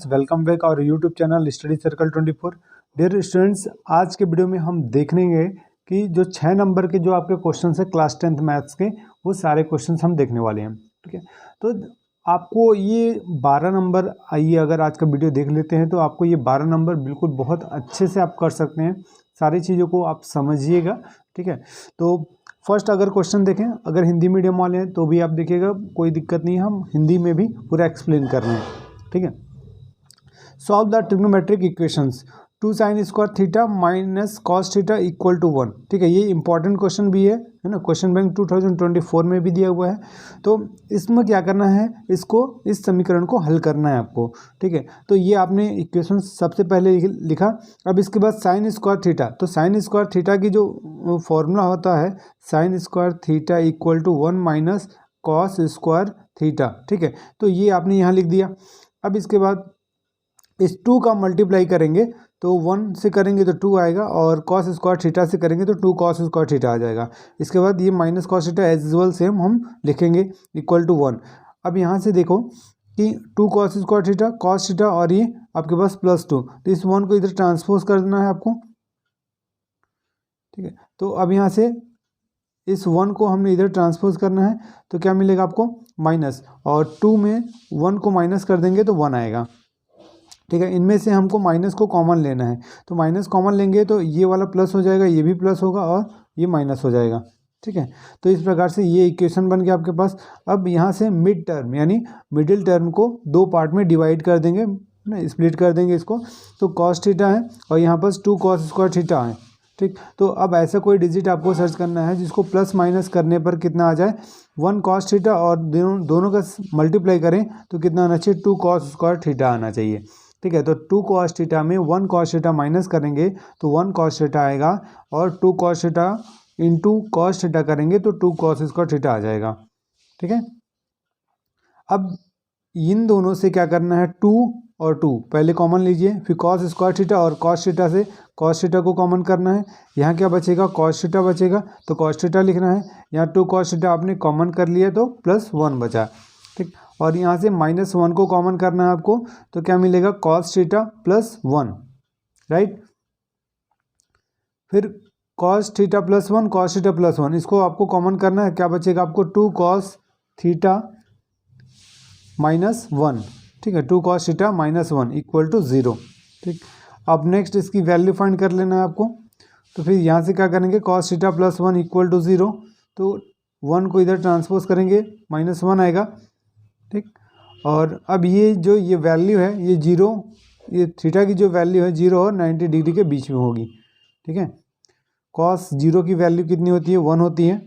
Welcome back और YouTube channel study circle 24। Dear students, आज के वीडियो में हम देखेंगे कि जो 6 नंबर के जो आपके क्वेश्चन है क्लास 10th मैथ्स के, वो सारे क्वेश्चन हम देखने वाले हैं। ठीक है, तो आपको ये 12 नंबर, आइए अगर आज का वीडियो देख लेते हैं तो आपको ये 12 नंबर बिल्कुल बहुत अच्छे से आप कर सकते हैं। सारी चीज़ों को आप समझिएगा। ठीक है, तो फर्स्ट अगर क्वेश्चन देखें, अगर हिंदी मीडियम वाले हैं तो भी आप देखिएगा, कोई दिक्कत नहीं है, हम हिंदी में भी पूरा एक्सप्लेन कर रहे हैं। ठीक है, solve the trigonometric equations 2 sin square theta minus cos theta equal to 1। ठीक है, ये इंपॉर्टेंट क्वेश्चन भी है ना, क्वेश्चन बैंक 2024 में भी दिया हुआ है। तो इसमें क्या करना है, इसको इस समीकरण को हल करना है आपको। ठीक है, तो ये आपने इक्वेशन सबसे पहले लिखा। अब इसके बाद साइन स्क्वायर थीटा, तो साइन स्क्वायर थीटा की जो फॉर्मूला होता है, sine square theta equal to 1 minus cos square theta. ठीक है, तो ये आपने यहाँ लिख दिया। अब इसके बाद इस 2 का मल्टीप्लाई करेंगे तो 1 से करेंगे तो 2 आएगा, और कॉस स्क्वायर थीटा से करेंगे तो 2 कॉस स्क्वायर थीटा आ जाएगा। इसके बाद ये minus cos theta as usual same हम लिखेंगे इक्वल टू 1। अब यहाँ से देखो कि 2 cos square theta cos theta, और ये आपके पास +2, तो इस 1 को इधर ट्रांसपोज करना है आपको। ठीक है, तो अब यहाँ से इस 1 को हमने इधर ट्रांसपोज करना है, तो क्या मिलेगा आपको माइनस, और 2 में 1 को माइनस कर देंगे तो 1 आएगा। ठीक है, इनमें से हमको माइनस को कॉमन लेना है, तो माइनस कॉमन लेंगे तो ये वाला प्लस हो जाएगा, ये भी प्लस होगा और ये माइनस हो जाएगा। ठीक है, तो इस प्रकार से ये इक्वेशन बन गया आपके पास। अब यहाँ से मिड टर्म यानी मिडिल टर्म को 2 पार्ट में डिवाइड कर देंगे ना, स्प्लिट कर देंगे इसको। तो कॉस थीटा है और यहाँ पर 2 कॉस स्क्वायर थीटा है। ठीक, तो अब ऐसा कोई डिजिट आपको सर्च करना है जिसको प्लस माइनस करने पर कितना आ जाए, 1 कॉस थीटा, और दोनों का मल्टीप्लाई करें तो कितना आना चाहिए, 2 कॉस स्क्वायर थीटा आना चाहिए। ठीक है, तो 2 कॉस थीटा में 1 कॉस थीटा माइनस करेंगे तो 1 कॉस थीटा आएगा, और 2 cos theta into cos theta करेंगे तो 2 कॉस स्क्वायर थीटा आ जाएगा। ठीक है, अब इन दोनों से क्या करना है, 2 और 2 पहले कॉमन लीजिए, फिर कॉस स्क्वायर थीटा और कॉस थीटा से कॉस थीटा को कॉमन करना है। यहाँ क्या बचेगा, कॉस थीटा बचेगा, तो कॉस थीटा लिखना है। यहाँ 2 कॉस थीटा आपने कॉमन कर लिया तो +1 बचा। ठीक, और यहाँ से -1 को कॉमन करना है आपको, तो क्या मिलेगा, कॉस थीटा +1, राइट। फिर कॉस थीटा +1 कॉस थीटा +1, इसको आपको कॉमन करना है, क्या बचेगा आपको, 2 कॉस थीटा -1। ठीक है, 2 कॉस थीटा -1 इक्वल टू 0। ठीक, अब नेक्स्ट इसकी वैल्यू फाइंड कर लेना है आपको। तो फिर यहाँ से क्या करेंगे, कॉस थीटा +1 इक्वल टू 0, तो 1 को इधर ट्रांसपोज करेंगे, -1 आएगा। ठीक, और अब ये वैल्यू है, ये 0, ये थीटा की जो वैल्यू है 0 और 90 डिग्री के बीच में होगी। ठीक है, कॉस 0 की वैल्यू कितनी होती है, 1 होती है,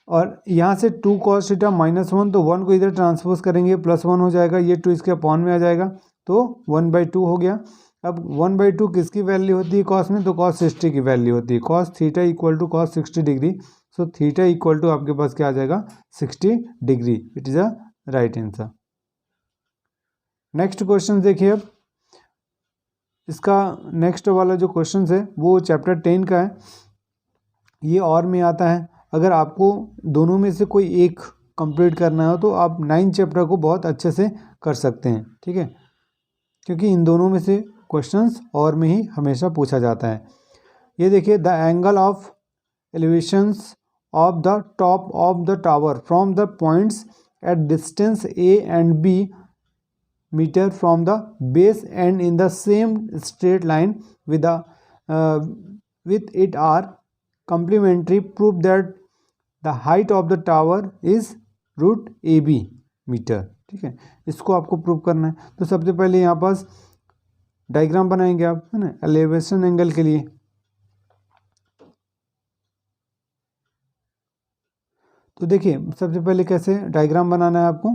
और यहाँ से 2 कॉस थीटा -1, तो 1 को इधर ट्रांसपोज करेंगे, +1 हो जाएगा, ये 2 इसके अपॉन में आ जाएगा, तो 1/2 हो गया। अब 1/2 किसकी वैल्यू होती है कॉस में, तो कॉस 60 की वैल्यू होती है, cos theta equal to cos 60 degree. So theta equal to आपके पास क्या आ जाएगा, 60 degree. It is a right answer. Next question देखिए, अब इसका नेक्स्ट वाला जो क्वेश्चन है वो चैप्टर 10 का है, ये और में आता है। अगर आपको दोनों में से कोई एक कंप्लीट करना हो तो आप 9 चैप्टर को बहुत अच्छे से कर सकते हैं। ठीक है, क्योंकि इन दोनों में से क्वेश्चंस और में ही हमेशा पूछा जाता है। ये देखिए, the angle of elevations of the top of the tower from the points at distance A and B metre from the base and in the same straight line with it are complementary, prove that the height of the tower is √AB metre. ठीक है, इसको आपको prove करना है। तो सबसे पहले यहाँ पास डायग्राम बनाएंगे आप, है ना, एलिवेशन एंगल के लिए। तो देखिए, सबसे पहले कैसे डायग्राम बनाना है आपको।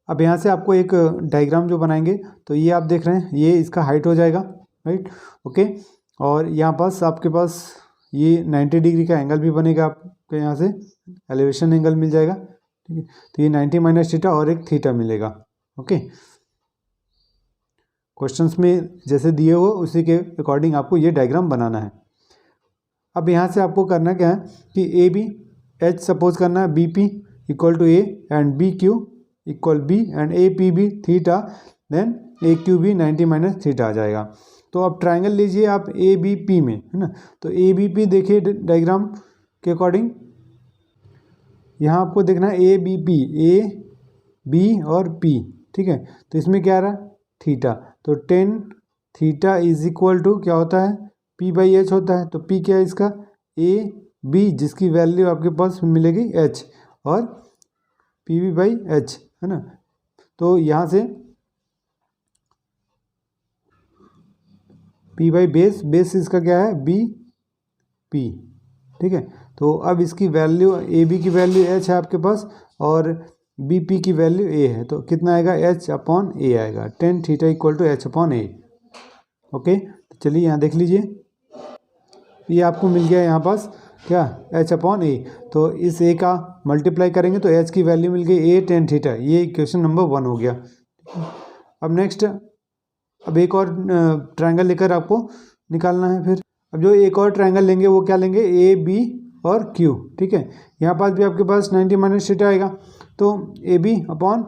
अब यहाँ से आपको एक डायग्राम जो बनाएंगे, तो ये आप देख रहे हैं, ये इसका हाइट हो जाएगा, राइट, ओके। और यहाँ पास आपके पास ये 90 डिग्री का एंगल भी बनेगा आपके, यहाँ से एलिवेशन एंगल मिल जाएगा। ठीक है, तो ये 90 माइनस थीटा और एक थीटा मिलेगा। ओके, क्वेश्चंस में जैसे दिए हो उसी के अकॉर्डिंग आपको ये डायग्राम बनाना है। अब यहाँ से आपको करना क्या है कि ए बी एच सपोज करना है, B P equal to A and B Q equal B and A P B theta then A Q भी 90 माइनस थीटा आ जाएगा। तो अब ट्राइंगल लीजिए आप ए बी पी में, है ना। तो ए बी पी देखिए डायग्राम के अकॉर्डिंग, यहाँ आपको देखना है A B P, A B और पी, ठीक है। तो इसमें क्या आ रहा है थीटा, तो tan theta is equal to क्या होता है पी बाई एच होता है। तो पी क्या है इसका ए बी, जिसकी वैल्यू आपके पास मिलेगी एच, और पी बी बाई एच, है ना। तो यहाँ से पी बाई बेस इसका क्या है बी पी, ठीक है। तो अब इसकी वैल्यू ए बी की वैल्यू एच है आपके पास, और बी पी की वैल्यू ए है, तो कितना आएगा एच अपॉन ए आएगा, tan theta equal to H upon A. Okay, तो चलिए यहाँ देख लीजिए, ये आपको मिल गया यहाँ पास क्या एच अपॉन ए। तो इस ए का मल्टीप्लाई करेंगे तो एच की वैल्यू मिल गई ए टेन थीटा, ये इक्वेशन नंबर 1 हो गया। अब नेक्स्ट, अब एक और ट्रायंगल लेकर आपको निकालना है। फिर अब जो एक और ट्रायंगल लेंगे वो क्या लेंगे ए बी और क्यू, ठीक है। यहाँ पास भी आपके पास 90 माइनस थीटा आएगा, तो A B upon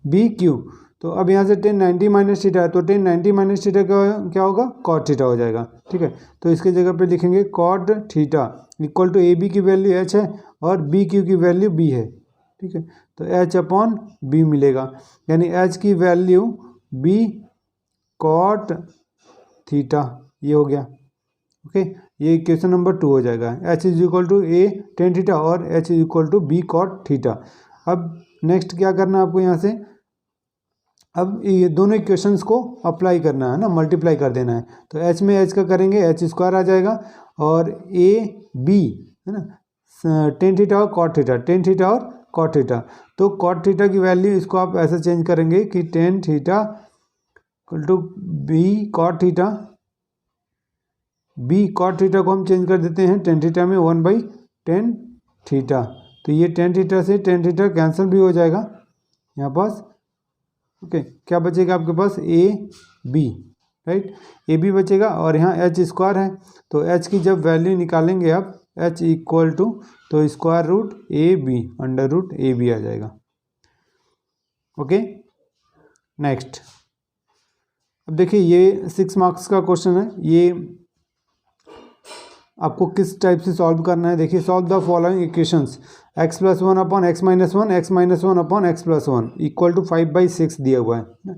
B Q. तो अब यहाँ से 10 90 माइनस थीटा है, तो 10 90 माइनस थीटा क्या होगा कॉट थीटा हो जाएगा, ठीक है। तो इसके जगह पे लिखेंगे cot theta equal to A B की वैल्यू एच है और बी क्यू की वैल्यू बी है, ठीक है। तो एच अपॉन बी मिलेगा, यानी एच की वैल्यू बी कॉट थीटा, ये हो गया। ओके, ये इक्वेशन नंबर 2 हो जाएगा। H is equal to A tan theta और H is equal to B cot theta. अब नेक्स्ट क्या करना है आपको यहाँ से, अब ये दोनों इक्वेशंस को अप्लाई करना है ना, मल्टीप्लाई कर देना है। तो एच में एच का करेंगे एच स्क्वायर आ जाएगा, और ए बी है ना टेन थीटा और कॉट थीटा, टेन थीटा और कॉट थीटा। तो कॉट थीटा की वैल्यू इसको आप ऐसे चेंज करेंगे कि tan theta equal to B cot theta, B cot theta को हम चेंज कर देते हैं टेन थीटा में 1/10 थीटा। तो ये टेन थीटा से टेन थीटा कैंसिल भी हो जाएगा यहाँ पास। ओके, क्या बचेगा आपके पास A B, right, A B बचेगा, और यहाँ एच स्क्वायर है। तो एच की जब वैल्यू निकालेंगे आप एच इक्वल टू, तो square root A B under root A B आ जाएगा। ओके, नेक्स्ट, अब देखिए ये 6 मार्क्स का क्वेश्चन है, ये आपको किस टाइप से सॉल्व करना है। देखिए, solve the following equations, x plus 1 upon X minus 1, X minus 1 upon X plus 1 equal to 5/6 दिया हुआ है।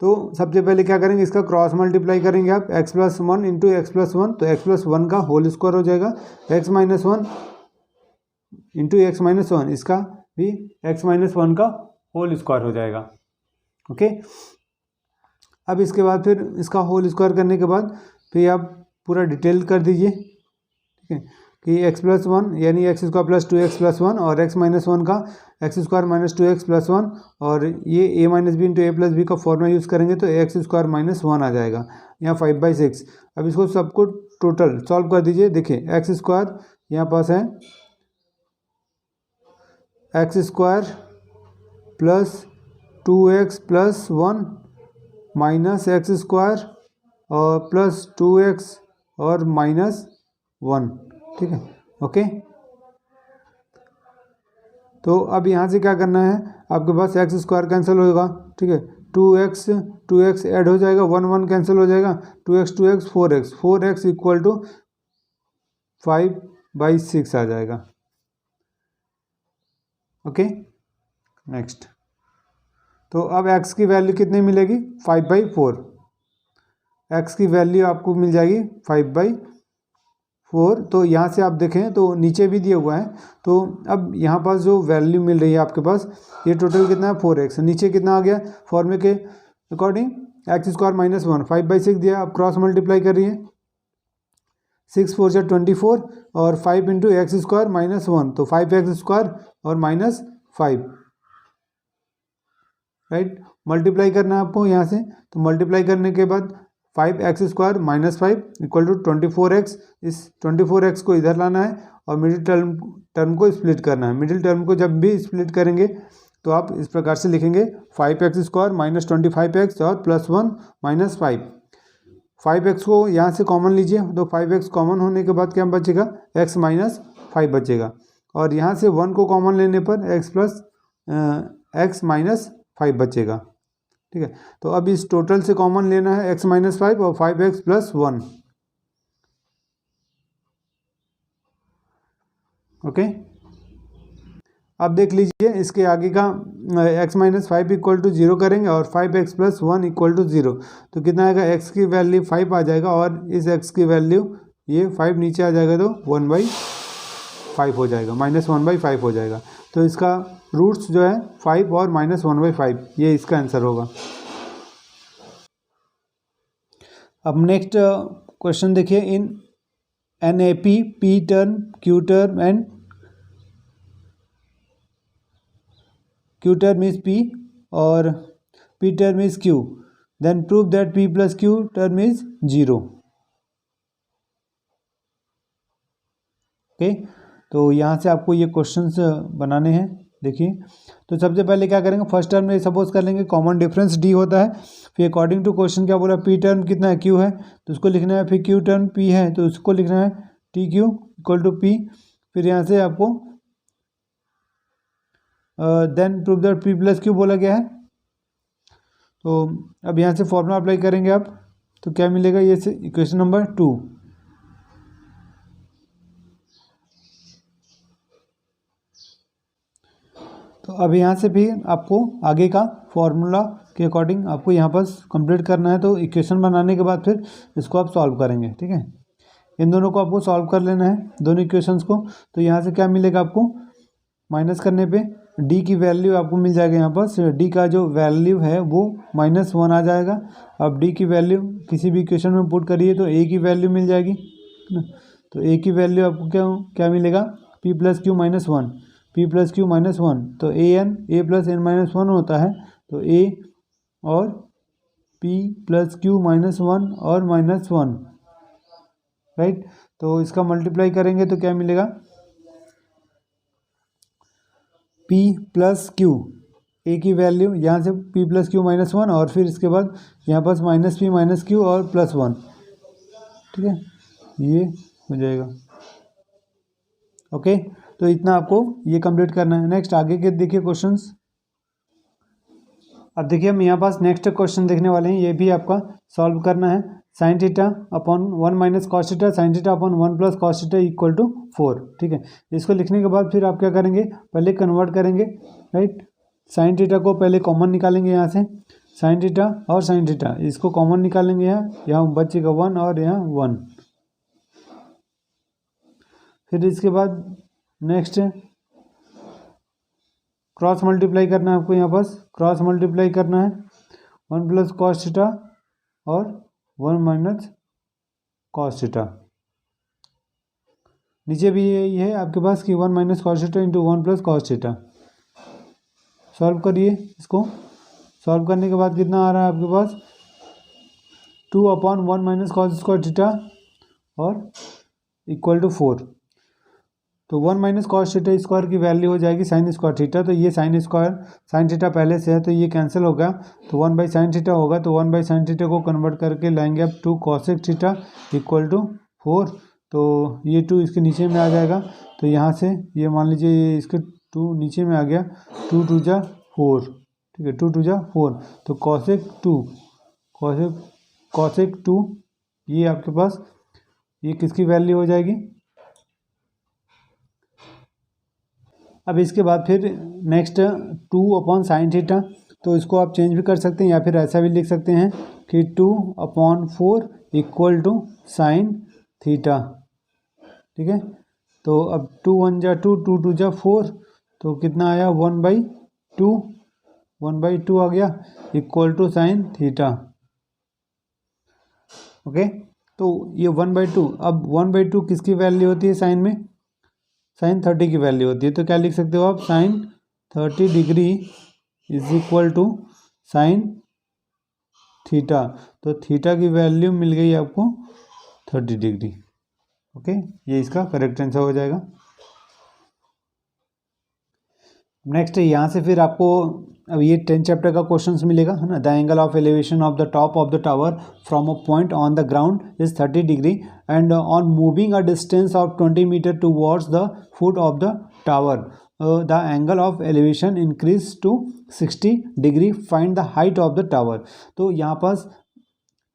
तो सबसे पहले क्या करेंगे, इसका क्रॉस मल्टीप्लाई करेंगे आप, x plus 1 into x plus 1, तो x प्लस 1 का होल स्क्वायर हो जाएगा, x minus 1 into x minus 1, इसका भी x माइनस 1 का होल स्क्वायर हो जाएगा। ओके, अब इसके बाद फिर इसका होल स्क्वायर करने के बाद फिर आप पूरा डिटेल कर दीजिए, ठीक है, कि x प्लस 1 यानी x square plus 2x plus 1, और x माइनस 1 का x square minus 2x plus 1, और ये a minus B into A plus B का फॉर्मूला यूज़ करेंगे तो एक्स स्क्वायर माइनस 1 आ जाएगा, यहाँ 5/6। अब इसको सबको टोटल सॉल्व कर दीजिए। देखिए, एक्स स्क्वायर यहाँ पास है x square plus 2x plus 1 minus x square और प्लस 2x और माइनस 1, ठीक है। ओके, तो अब यहाँ से क्या करना है, आपके पास एक्स स्क्वायर कैंसिल होगा, ठीक है, 2x ऐड हो जाएगा, 1 कैंसिल हो जाएगा, 2x 4x इक्वल टू 5/6 आ जाएगा। ओके, नेक्स्ट, तो अब x की वैल्यू कितनी मिलेगी 5/4, x की वैल्यू आपको मिल जाएगी 5/4। तो यहाँ से आप देखें तो नीचे भी दिया हुआ है, तो अब यहाँ पास जो वैल्यू मिल रही है आपके पास, ये टोटल कितना है 4x, नीचे कितना आ गया फॉर्मूले के अकॉर्डिंग एक्स स्क्वायर माइनस 1, 5/6 दिया। अब क्रॉस मल्टीप्लाई कर रही है, 6 4 जा 24 और 5 इंटू एक्स स्क्वायर माइनस 1, तो 5x स्क्वायर और माइनस 5, राइट। मल्टीप्लाई करना है आपको यहाँ से, तो मल्टीप्लाई करने के बाद 5x square minus 5 equal to 24x, इस 24x को इधर लाना है और मिडिल टर्म को स्प्लिट करना है। मिडिल टर्म को जब भी स्प्लिट करेंगे तो आप इस प्रकार से लिखेंगे 5x स्क्वायर माइनस 25x और प्लस 1 माइनस 5। 5x को यहाँ से कॉमन लीजिए, तो 5x कॉमन होने के बाद क्या बचेगा x माइनस 5 बचेगा, और यहाँ से 1 को कॉमन लेने पर x प्लस x माइनस 5 बचेगा। ठीक है। तो अब इस टोटल से कॉमन लेना है x माइनस 5 और 5x प्लस 1। ओके, अब देख लीजिए इसके आगे का x माइनस 5 इक्वल टू 0 करेंगे और 5x प्लस 1 इक्वल टू 0, तो कितना आएगा, x की वैल्यू 5 आ जाएगा और इस x की वैल्यू ये 5 नीचे आ जाएगा तो 1/5 हो जाएगा, -1/5 हो जाएगा। तो इसका रूट्स जो है 5 और -1/5, ये इसका आंसर होगा। अब नेक्स्ट क्वेश्चन देखिए, इन NAP P term Q term and Q term is P और P term is Q, then prove that P plus Q term is 0। Okay, तो यहाँ से आपको ये क्वेश्चंस बनाने हैं। देखिए, तो सबसे पहले क्या करेंगे, फर्स्ट टर्म में सपोज कर लेंगे कॉमन डिफरेंस D होता है, फिर अकॉर्डिंग टू क्वेश्चन क्या बोला, P टर्म कितना है, Q है, तो उसको लिखना है, फिर Q टर्म P है तो उसको लिखना है TQ इक्वल टू P, फिर यहाँ से आपको then prove that P plus Q बोला गया है। तो अब यहाँ से फॉर्मूला अप्लाई करेंगे आप, तो क्या मिलेगा, ये से इक्वेशन नंबर 2। तो अब यहाँ से भी आपको आगे का फॉर्मूला के अकॉर्डिंग आपको यहाँ पर कंप्लीट करना है। तो इक्वेशन बनाने के बाद फिर इसको आप सॉल्व करेंगे, ठीक है। इन दोनों को आपको सॉल्व कर लेना है, दोनों इक्वेशंस को। तो यहाँ से क्या मिलेगा आपको, माइनस करने पे D की वैल्यू आपको मिल जाएगा, यहाँ पर D का जो वैल्यू है वो -1 आ जाएगा। अब D की वैल्यू किसी भी इक्वेशन में पुट करिए तो A की वैल्यू मिल जाएगी, तो A की वैल्यू आपको क्या मिलेगा, P plus Q minus 1, P plus Q minus 1, तो A प्लस N माइनस 1 होता है, तो A और P प्लस Q माइनस 1 और -1, राइट। तो इसका मल्टीप्लाई करेंगे तो क्या मिलेगा, P प्लस Q, A की वैल्यू यहाँ से P प्लस Q माइनस 1 और फिर इसके बाद यहाँ पर -P माइनस Q और +1, ठीक है, ये हो जाएगा। ओके, तो इतना आपको ये कंप्लीट करना है। नेक्स्ट आगे के देखिए क्वेश्चंस। अब देखिए हम यहाँ पास नेक्स्ट क्वेश्चन देखने वाले हैं, ये भी आपका सॉल्व करना है। Sine theta upon 1 minus cos theta sine theta upon 1 plus cos theta equal to 4, ठीक है। इसको लिखने के बाद फिर आप क्या करेंगे, पहले कन्वर्ट करेंगे, राइट। साइन थीटा को पहले कॉमन निकालेंगे, यहाँ से साइन थीटा और साइन थीटा इसको कॉमन निकालेंगे, यहाँ बचेगा 1 और यहाँ 1। फिर इसके बाद नेक्स्ट क्रॉस मल्टीप्लाई करना है आपको, यहाँ पास क्रॉस मल्टीप्लाई करना है 1 प्लस कॉस थीटा और 1 माइनस कॉस थीटा। नीचे भी यही है आपके पास कि 1 minus cos theta into 1 plus cos theta. Solve करिए इसको, सॉल्व करने के बाद कितना आ रहा है आपके पास, 2 upon 1 minus cos square theta और इक्वल टू 4। तो 1 माइनस कॉस थीटा स्क्वायर की वैल्यू हो जाएगी साइन स्क्वायर थीटा, तो ये साइन स्क्वायर साइन थीटा पहले से है तो ये कैंसिल होगा, तो 1 बाई साइन थीटा होगा, तो 1 बाई साइन थीटा को कन्वर्ट करके लाएंगे अब 2 कॉसेक थीटा इक्वल टू 4। तो ये 2 इसके नीचे में आ जाएगा, तो यहाँ से ये मान लीजिए ये इसके 2 नीचे में आ गया, 2 2 जा 4, ठीक है, 2 2 जा 4, तो कॉसेक 2 ये आपके पास ये किसकी वैल्यू हो जाएगी। अब इसके बाद फिर नेक्स्ट 2 अपॉन साइन थीटा, तो इसको आप चेंज भी कर सकते हैं या फिर ऐसा भी लिख सकते हैं कि 2 upon 4 equal to sine theta, ठीक है। तो अब 2 1 जा 2, 2 2 जा 4, तो कितना आया 1/2 आ गया equal to sine theta. Okay, तो ये 1/2, अब 1/2 किसकी वैल्यू होती है साइन में, साइन 30 की वैल्यू होती है, तो क्या लिख सकते हो आप, sine 30 degree is equal to sine theta. तो थीटा की वैल्यू मिल गई आपको 30 डिग्री। ओके, ये इसका करेक्ट आंसर हो जाएगा। नेक्स्ट यहाँ से फिर आपको अब ये 10 चैप्टर का क्वेश्चंस मिलेगा, है ना। The angle of elevation of the top of the tower from a point on the ground is 30 degree and on moving a distance of 20 metre towards the foot of the tower the angle of elevation increase to 60 degree, find the height of the tower. तो यहाँ पास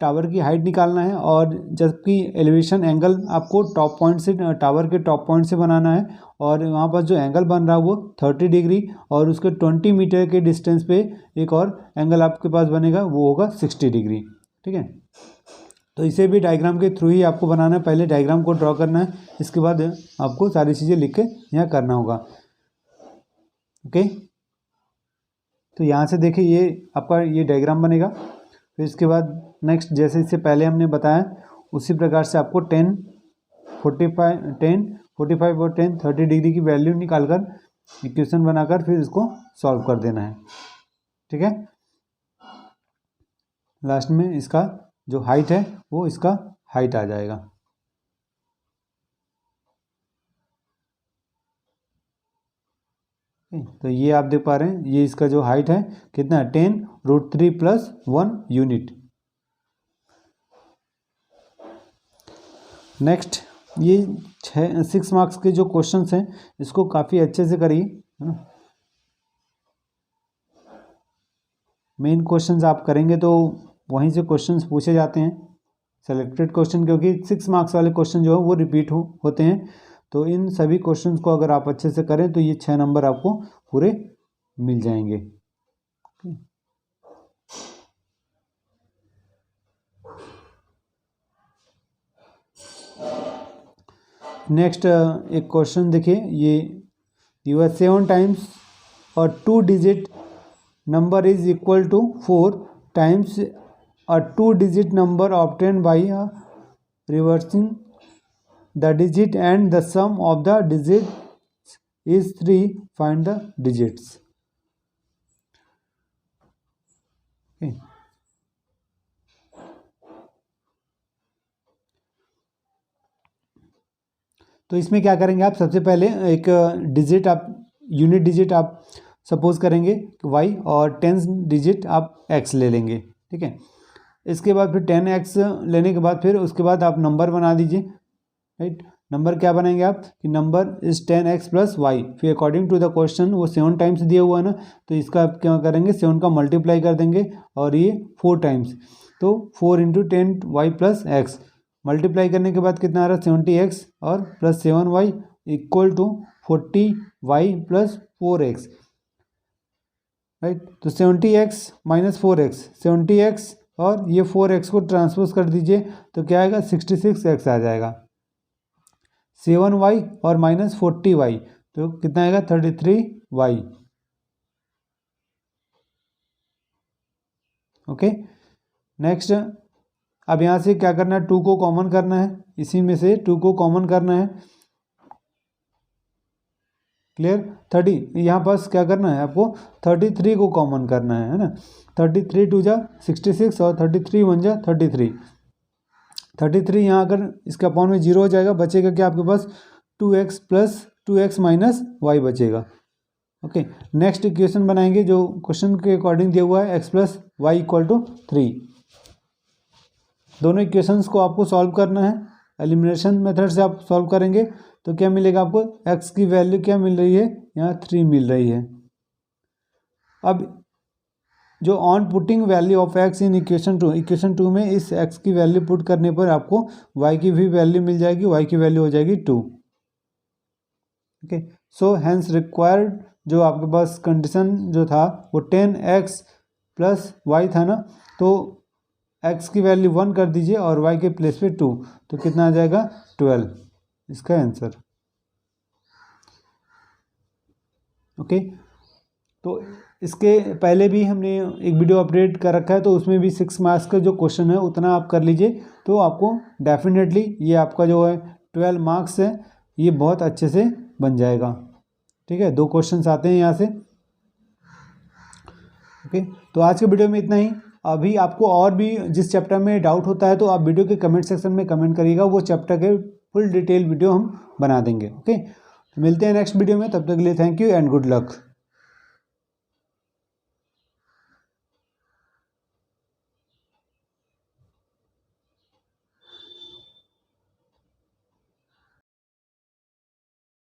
tower की height निकालना है और जबकि elevation angle आपको top point से, tower के टॉप पॉइंट से बनाना है, और वहाँ पर जो एंगल बन रहा है वो 30 डिग्री, और उसके 20 मीटर के डिस्टेंस पे एक और एंगल आपके पास बनेगा, वो होगा 60 डिग्री। ठीक है, तो इसे भी डायग्राम के थ्रू ही आपको बनाना है। पहले डायग्राम को ड्रॉ करना है, इसके बाद आपको सारी चीज़ें लिख के यहाँ करना होगा। ओके, तो यहाँ से देखिए ये आपका ये डायग्राम बनेगा। फिर इसके बाद नेक्स्ट, जैसे इससे पहले हमने बताया उसी प्रकार से आपको 10, 45 और 10, 30 डिग्री की वैल्यू निकालकर इक्वेशन बनाकर फिर इसको सॉल्व कर देना है। ठीक है, लास्ट में इसका जो हाइट है वो इसका हाइट आ जाएगा। तो ये आप देख पा रहे हैं, ये इसका जो हाइट है कितना है, 10√3 + 1 यूनिट। नेक्स्ट, ये 6 मार्क्स के जो क्वेश्चंस हैं इसको काफ़ी अच्छे से करिए, है ना। मेन क्वेश्चंस आप करेंगे तो वहीं से क्वेश्चंस पूछे जाते हैं, सेलेक्टेड क्वेश्चन, क्योंकि 6 मार्क्स वाले क्वेश्चन जो है वो रिपीट होते हैं। तो इन सभी क्वेश्चंस को अगर आप अच्छे से करें तो ये 6 नंबर आपको पूरे मिल जाएंगे। नेक्स्ट एक क्वेश्चन देखिए, ये यूर 7 टाइम्स और 2 digit number is equal to 4 times a 2-digit number obtained by reversing the digit and the sum of the digits is 3. Find the digits. Okay. तो इसमें क्या करेंगे आप, सबसे पहले एक डिजिट आप, यूनिट डिजिट आप सपोज करेंगे y और 10 डिजिट आप x ले लेंगे। ठीक है, इसके बाद फिर 10x लेने के बाद फिर उसके बाद आप नंबर बना दीजिए। राइट, नंबर क्या बनाएंगे आप कि नंबर इज 10x + y। फिर अकॉर्डिंग टू द क्वेश्चन वो 7 टाइम्स दिया हुआ है ना, तो इसका आप क्या करेंगे, 7 का मल्टीप्लाई कर देंगे और ये 4 टाइम्स, तो 4 × 10y + x मल्टीप्लाई करने के बाद कितना आ रहा है 70x और +7y = 40y + 4x। राइट, तो 70x - 4x, 70x और ये 4x को ट्रांसपोज कर दीजिए तो क्या आएगा 66x आ जाएगा। 7y और -40y तो कितना आएगा 33y। ओके, नेक्स्ट, अब यहाँ से क्या करना है, 2 को कॉमन करना है, इसी में से 2 को कॉमन करना है। क्लियर, 30 यहाँ पास क्या करना है आपको 33 को कॉमन करना है ना। 33 - 2 = 66 और 33 - 1 = 33। 33 यहाँ अगर इसके अपॉन में 0 हो जाएगा, बचेगा क्या आपके पास 2x + 2x - y बचेगा। ओके, नेक्स्ट इक्वेशन बनाएंगे जो क्वेश्चन के अकॉर्डिंग दिया हुआ है, x + y = 3। दोनों इक्वेशंस को आपको सॉल्व करना है, एलिमिनेशन मेथड से आप सॉल्व करेंगे तो क्या मिलेगा आपको, x की वैल्यू क्या मिल रही है, यहाँ 3 मिल रही है। अब जो on putting value of x in equation 2 में इस x की वैल्यू पुट करने पर आपको y की भी वैल्यू मिल जाएगी, y की वैल्यू हो जाएगी 2। ओके, सो हैंस रिक्वायर्ड, जो आपके पास कंडीशन जो था वो 10x + y था ना, तो x की वैल्यू 1 कर दीजिए और y के प्लेस पे 2, तो कितना आ जाएगा 12 इसका आंसर। ओके, तो इसके पहले भी हमने एक वीडियो अपडेट कर रखा है, तो उसमें भी 6 मार्क्स का जो क्वेश्चन है उतना आप कर लीजिए, तो आपको डेफिनेटली ये आपका जो है 12 मार्क्स है ये बहुत अच्छे से बन जाएगा। ठीक है, 2 क्वेश्चंस आते हैं यहाँ से। ओके, तो आज के वीडियो में इतना ही। अभी आपको और भी जिस चैप्टर में डाउट होता है तो आप वीडियो के कमेंट सेक्शन में कमेंट करिएगा, वो चैप्टर के फुल डिटेल वीडियो हम बना देंगे। ओके, तो मिलते हैं नेक्स्ट वीडियो में, तब तक के लिए thank you and good luck.